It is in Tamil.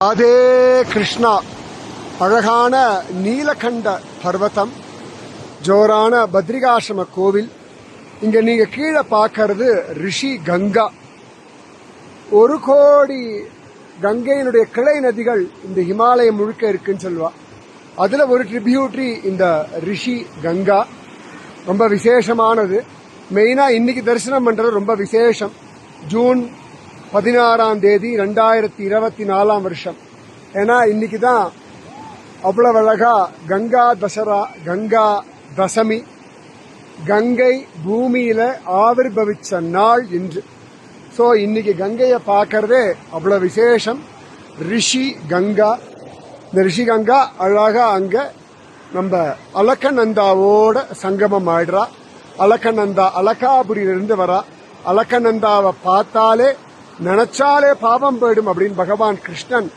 அதே கிருஷ்ணா அழகான நீலகண்ட பர்வதம், ஜோரான பத்ரிகாசிரம கோவில். இங்க நீங்க கீழே பார்க்கறது ரிஷி கங்கா. 1 கோடி கங்கையினுடைய கிளை நதிகள் இந்த ஹிமாலயம் முழுக்க இருக்குன்னு சொல்லுவா. அதுல ஒரு ட்ரிபியூட்ரி இந்த ரிஷி கங்கா. ரொம்ப விசேஷமானது. மெயினா இன்னைக்கு தரிசனம் பண்றது ரொம்ப விசேஷம். ஜூன் 16ஆம் தேதி 2024 வருஷம். ஏன்னா இன்னைக்கு தான் அவ்வளவு அழகா கங்கா தசரா, கங்கா தசமி, கங்கை பூமியில ஆவிர்பவிச்ச நாள் இன்று. சோ இன்னைக்கு கங்கையை பார்க்கறதே அவ்வளவு விசேஷம். ரிஷி கங்கா, இந்த ரிஷி கங்கா அழகா அங்க நம்ம அலக்கநந்தாவோட சங்கமம் ஆயிடுறா. அலக்கநந்தா அலகாபுரியிலிருந்து வரா. அலக்கநந்தாவை பார்த்தாலே நினைச்சாலே பாவம் போயிடும் அப்படின்னு பகவான் கிருஷ்ணன்